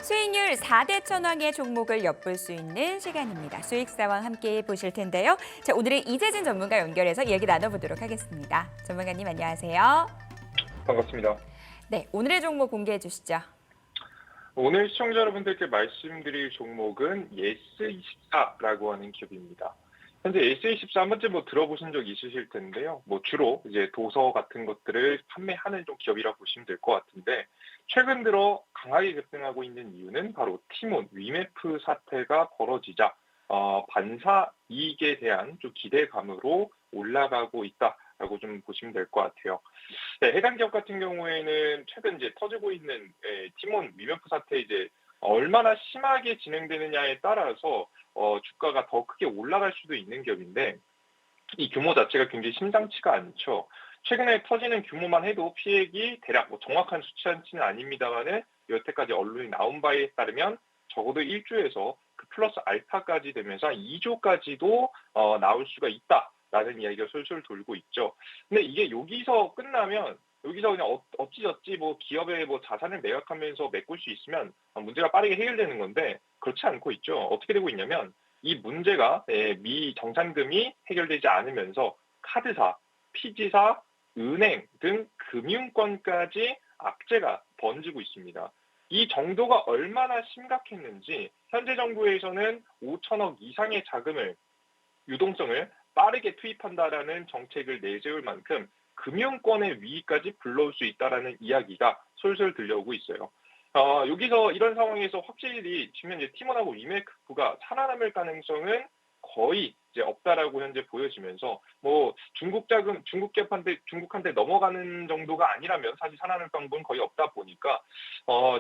수익률 4대 천왕의 종목을 엿볼 수 있는 시간입니다. 수익사와 함께 보실 텐데요. 자, 오늘은 이재진 전문가 연결해서 이야기 나눠보도록 하겠습니다. 전문가님 안녕하세요. 반갑습니다. 네, 오늘의 종목 공개해 주시죠. 오늘 시청자 여러분들께 말씀드릴 종목은 예스24라고 하는 기업입니다. 현재 예스24 한 번쯤 들어보신 적 있으실 텐데요. 주로 이제 도서 같은 것들을 판매하는 좀 기업이라 보시면 될 것 같은데, 최근 들어 강하게 급등하고 있는 이유는 바로 티몬 위메프 사태가 벌어지자 반사 이익에 대한 좀 기대감으로 올라가고 있다라고 좀 보시면 될 것 같아요. 네, 해당 기업 같은 경우에는 최근 이제 터지고 있는 티몬 위메프 사태 이제 얼마나 심하게 진행되느냐에 따라서 주가가 더 크게 올라갈 수도 있는 기업인데, 이 규모 자체가 굉장히 심상치가 않죠. 최근에 터지는 규모만 해도 피해액이 대략 정확한 수치는 아닙니다만은 여태까지 언론이 나온 바에 따르면 적어도 1조에서 그 플러스 알파까지 되면서 한 2조까지도 나올 수가 있다라는 이야기가 솔솔 돌고 있죠. 근데 이게 여기서 끝나면 여기서 그냥 어찌저찌 기업의 자산을 매각하면서 메꿀 수 있으면 문제가 빠르게 해결되는 건데, 그렇지 않고 있죠. 어떻게 되고 있냐면 이 문제가 미 정산금이 해결되지 않으면서 카드사, 피지사, 은행 등 금융권까지 악재가 번지고 있습니다. 이 정도가 얼마나 심각했는지 현재 정부에서는 5천억 이상의 자금을 유동성을 빠르게 투입한다라는 정책을 내세울 만큼 금융권의 위기까지 불러올 수 있다라는 이야기가 솔솔 들려오고 있어요. 여기서 이런 상황에서 확실히 지금 이제 티몬하고 위메크가 살아남을 가능성은 거의 이제 없다라고 현재 보여지면서 중국한테 넘어가는 정도가 아니라면 사실 살아남을 방법은 거의 없다 보니까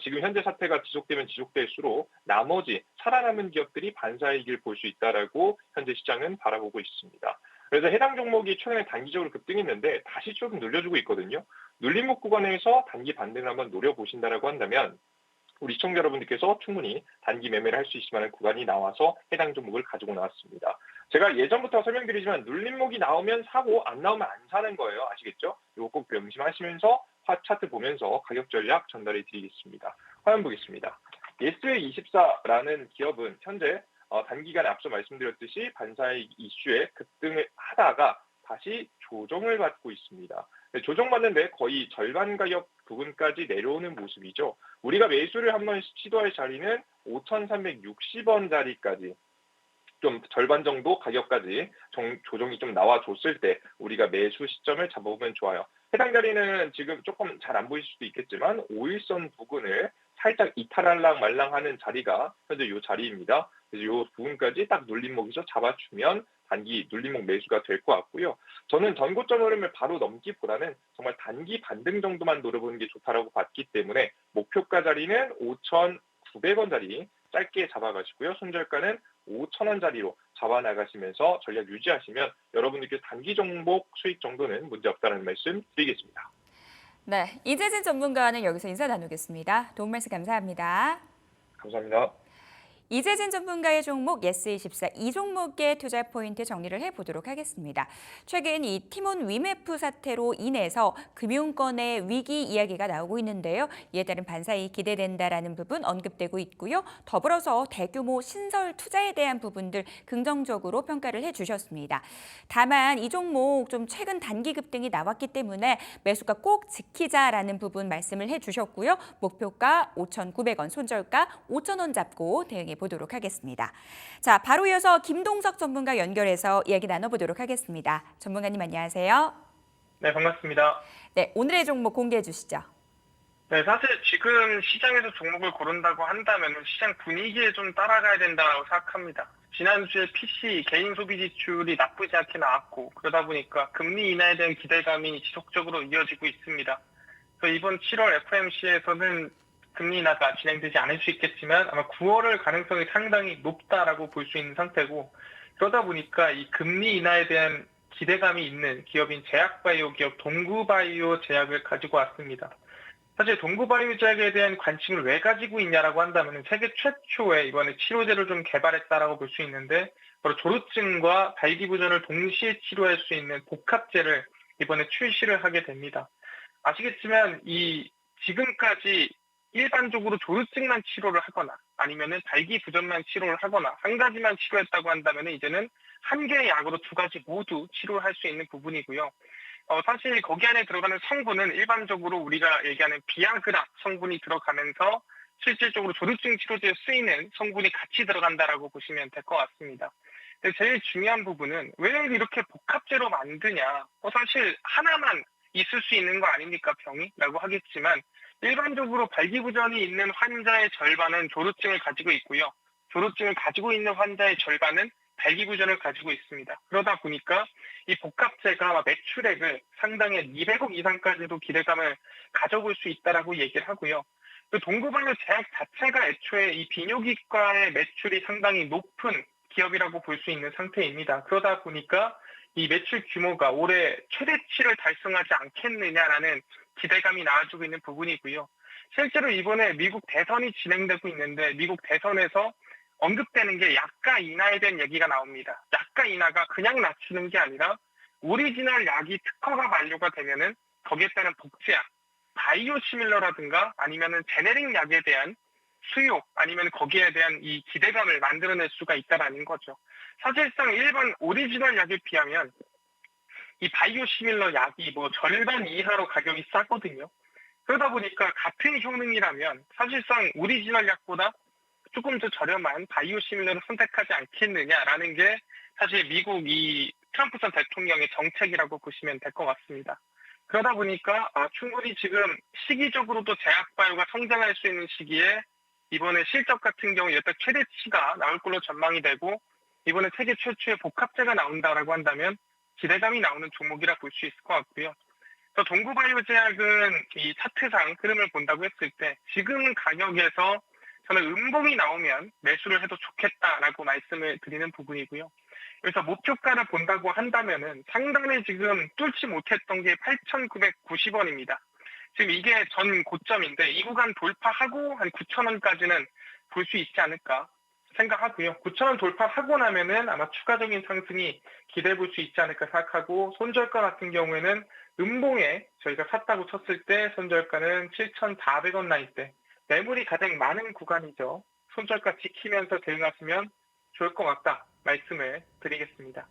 지금 현재 사태가 지속되면 지속될수록 나머지 살아남은 기업들이 반사이익을 볼 수 있다라고 현재 시장은 바라보고 있습니다. 그래서 해당 종목이 최근에 단기적으로 급등했는데 다시 조금 눌려주고 있거든요. 눌림목 구간에서 단기 반등을 한번 노려보신다라고 한다면 우리 시청자 여러분들께서 충분히 단기 매매를 할 수 있을 만한 구간이 나와서 해당 종목을 가지고 나왔습니다. 제가 예전부터 설명드리지만 눌림목이 나오면 사고 안 나오면 안 사는 거예요. 아시겠죠? 이거 꼭 명심하시면서 차트 보면서 가격 전략 전달해 드리겠습니다. 화면 보겠습니다. 예스24라는 기업은 현재 단기간에 앞서 말씀드렸듯이 반사이익 이슈에 급등을 하다가 다시 조정을 받고 있습니다. 조정받는데 거의 절반 가격 부분까지 내려오는 모습이죠. 우리가 매수를 한번 시도할 자리는 5,360원 자리까지 좀 절반 정도 가격까지 조정이 좀 나와줬을 때 우리가 매수 시점을 잡아보면 좋아요. 해당 자리는 지금 조금 잘 안 보일 수도 있겠지만 5일선 부근을 살짝 이탈할랑 말랑하는 자리가 현재 이 자리입니다. 그래서 이 부분까지 딱 눌림목에서 잡아주면 단기 눌림목 매수가 될 것 같고요. 저는 전고점 흐름을 바로 넘기보다는 정말 단기 반등 정도만 노려보는 게 좋다라고 봤기 때문에 목표가 자리는 5,900원 자리 짧게 잡아가시고요. 손절가는 5,000원 자리로 잡아나가시면서 전략 유지하시면 여러분들께 단기 종목 수익 정도는 문제없다는 말씀 드리겠습니다. 네, 이재진 전문가와는 여기서 인사 나누겠습니다. 도움 말씀 감사합니다. 감사합니다. 이재진 전문가의 종목 예스24 이 종목의 투자 포인트 정리를 해보도록 하겠습니다. 최근 이 티몬 위메프 사태로 인해서 금융권의 위기 이야기가 나오고 있는데요. 이에 따른 반사이익 기대된다라는 부분 언급되고 있고요. 더불어서 대규모 신설 투자에 대한 부분들 긍정적으로 평가를 해주셨습니다. 다만 이 종목 좀 최근 단기 급등이 나왔기 때문에 매수가 꼭 지키자라는 부분 말씀을 해주셨고요. 목표가 5,900원, 손절가 5,000원 잡고 대응해 보도록 하겠습니다. 자, 바로 이어서 김동석 전문가 연결해서 이야기 나눠보도록 하겠습니다. 전문가님 안녕하세요. 네, 반갑습니다. 네, 오늘의 종목 공개해 주시죠. 네, 사실 지금 시장에서 종목을 고른다고 한다면 시장 분위기에 좀 따라가야 된다고 생각합니다. 지난주에 PC 개인 소비 지출이 나쁘지 않게 나왔고 그러다 보니까 금리 인하에 대한 기대감이 지속적으로 이어지고 있습니다. 그래서 이번 7월 FOMC에서는 금리 인하가 진행되지 않을 수 있겠지만 아마 9월을 가능성이 상당히 높다라고 볼 수 있는 상태고, 그러다 보니까 이 금리 인하에 대한 기대감이 있는 기업인 제약바이오 기업 동구바이오 제약을 가지고 왔습니다. 사실 동구바이오 제약에 대한 관심을 왜 가지고 있냐라고 한다면 세계 최초의 이번에 치료제를 좀 개발했다라고 볼 수 있는데, 바로 조루증과 발기부전을 동시에 치료할 수 있는 복합제를 이번에 출시를 하게 됩니다. 아시겠지만 이 지금까지 일반적으로 조루증만 치료를 하거나 아니면은 발기부전만 치료를 하거나 한 가지만 치료했다고 한다면은 이제는 한 개의 약으로 두 가지 모두 치료를 할 수 있는 부분이고요. 사실 거기 안에 들어가는 성분은 일반적으로 우리가 얘기하는 비아그라 성분이 들어가면서 실질적으로 조루증 치료제에 쓰이는 성분이 같이 들어간다라고 보시면 될 것 같습니다. 근데 제일 중요한 부분은 왜 이렇게 복합제로 만드냐? 사실 하나만 있을 수 있는 거 아닙니까, 병이? 라고 하겠지만 일반적으로 발기부전이 있는 환자의 절반은 조루증을 가지고 있고요. 조루증을 가지고 있는 환자의 절반은 발기부전을 가지고 있습니다. 그러다 보니까 이 복합제가 매출액을 상당히 200억 이상까지도 기대감을 가져볼 수 있다라고 얘기를 하고요. 그 동구발효 제약 자체가 애초에 이 비뇨기과의 매출이 상당히 높은 기업이라고 볼 수 있는 상태입니다. 그러다 보니까 이 매출 규모가 올해 최대치를 달성하지 않겠느냐라는 기대감이 나와주고 있는 부분이고요. 실제로 이번에 미국 대선이 진행되고 있는데 미국 대선에서 언급되는 게 약가 인하에 대한 얘기가 나옵니다. 약가 인하가 그냥 낮추는 게 아니라 오리지널 약이 특허가 만료가 되면은 거기에 따른 복제약, 바이오시밀러라든가 아니면은 제네릭 약에 대한 수요 아니면 거기에 대한 이 기대감을 만들어낼 수가 있다라는 거죠. 사실상 일반 오리지널 약에 비하면 이 바이오시밀러 약이 절반 이하로 가격이 싸거든요. 그러다 보니까 같은 효능이라면 사실상 오리지널 약보다 조금 더 저렴한 바이오시밀러를 선택하지 않겠느냐라는 게 사실 미국 이 트럼프 전 대통령의 정책이라고 보시면 될 것 같습니다. 그러다 보니까 충분히 지금 시기적으로도 제약바이오가 성장할 수 있는 시기에 이번에 실적 같은 경우 여태 최대치가 나올 걸로 전망이 되고 이번에 세계 최초의 복합제가 나온다라고 한다면 기대감이 나오는 종목이라 볼 수 있을 것 같고요. 또 동구바이오제약은 이 차트상 흐름을 본다고 했을 때 지금 가격에서 저는 음봉이 나오면 매수를 해도 좋겠다라고 말씀을 드리는 부분이고요. 그래서 목표가를 본다고 한다면은 상단에 지금 뚫지 못했던 게 8,990원입니다. 지금 이게 전 고점인데 이 구간 돌파하고 한 9,000원까지는 볼 수 있지 않을까 생각하고요. 9,000원 돌파하고 나면은 아마 추가적인 상승이 기대해 볼 수 있지 않을까 생각하고 손절가 같은 경우에는 음봉에 저희가 샀다고 쳤을 때 손절가는 7,400원 라인대 매물이 가장 많은 구간이죠. 손절가 지키면서 대응하시면 좋을 것 같다 말씀을 드리겠습니다.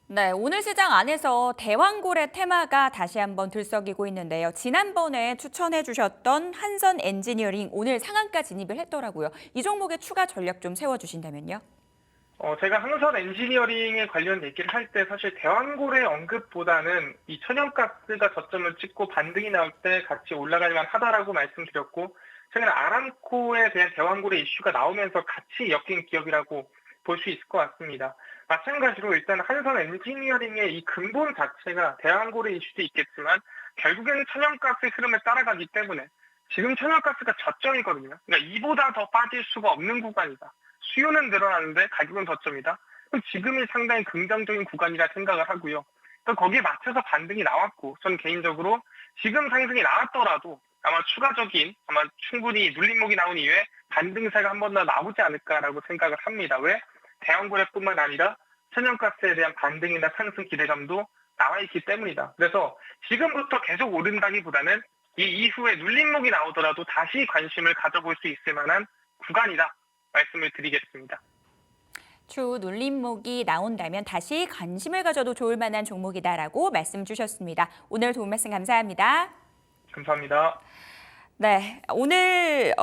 네, 오늘 시장 안에서 대왕고래 테마가 다시 한번 들썩이고 있는데요. 지난번에 추천해 주셨던 한선 엔지니어링 오늘 상한가 진입을 했더라고요. 이 종목의 추가 전략 좀 세워주신다면요. 제가 한선 엔지니어링에 관련 얘기를 할 때 사실 대왕고래 언급보다는 이 천연가스가 저점을 찍고 반등이 나올 때 같이 올라갈 만하다라고 말씀드렸고 최근에 아람코에 대한 대왕고래 이슈가 나오면서 같이 엮인 기업이라고 볼 수 있을 것 같습니다. 마찬가지로 일단 한선 엔지니어링의 이 근본 자체가 대왕고래 이슈도 있겠지만 결국에는 천연가스의 흐름을 따라가기 때문에 지금 천연가스가 저점이거든요. 그러니까 이보다 더 빠질 수가 없는 구간이다. 수요는 늘어나는데 가격은 저점이다. 그럼 지금이 상당히 긍정적인 구간이라 생각을 하고요. 또 거기에 맞춰서 반등이 나왔고 저는 개인적으로 지금 상승이 나왔더라도 아마 추가적인 충분히 눌림목이 나온 이후에 반등세가 한 번 더 나오지 않을까라고 생각을 합니다. 왜? 대왕고래뿐만 아니라 천연가스에 대한 반등이나 상승 기대감도 나와 있기 때문이다. 그래서 지금부터 계속 오른다기보다는 이 이후에 눌림목이 나오더라도 다시 관심을 가져볼 수 있을 만한 구간이다 말씀을 드리겠습니다. 추후 눌림목이 나온다면 다시 관심을 가져도 좋을 만한 종목이다라고 말씀 주셨습니다. 오늘 도움 말씀 감사합니다. 감사합니다. 네, 오늘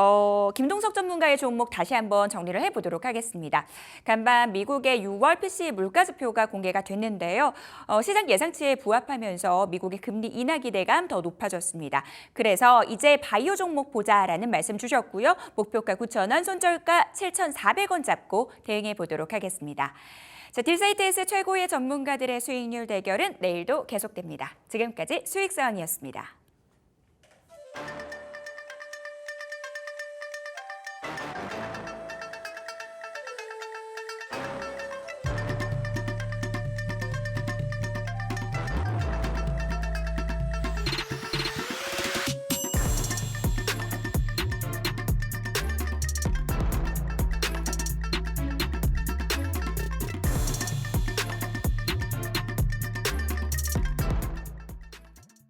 김동석 전문가의 종목 다시 한번 정리를 해보도록 하겠습니다. 간밤 미국의 6월 PCE 물가지표가 공개가 됐는데요. 시장 예상치에 부합하면서 미국의 금리 인하 기대감 더 높아졌습니다. 그래서 이제 바이오 종목 보자라는 말씀 주셨고요. 목표가 9,000원, 손절가 7,400원 잡고 대응해 보도록 하겠습니다. 자, 딜사이트에서 최고의 전문가들의 수익률 대결은 내일도 계속됩니다. 지금까지 수익서원이었습니다.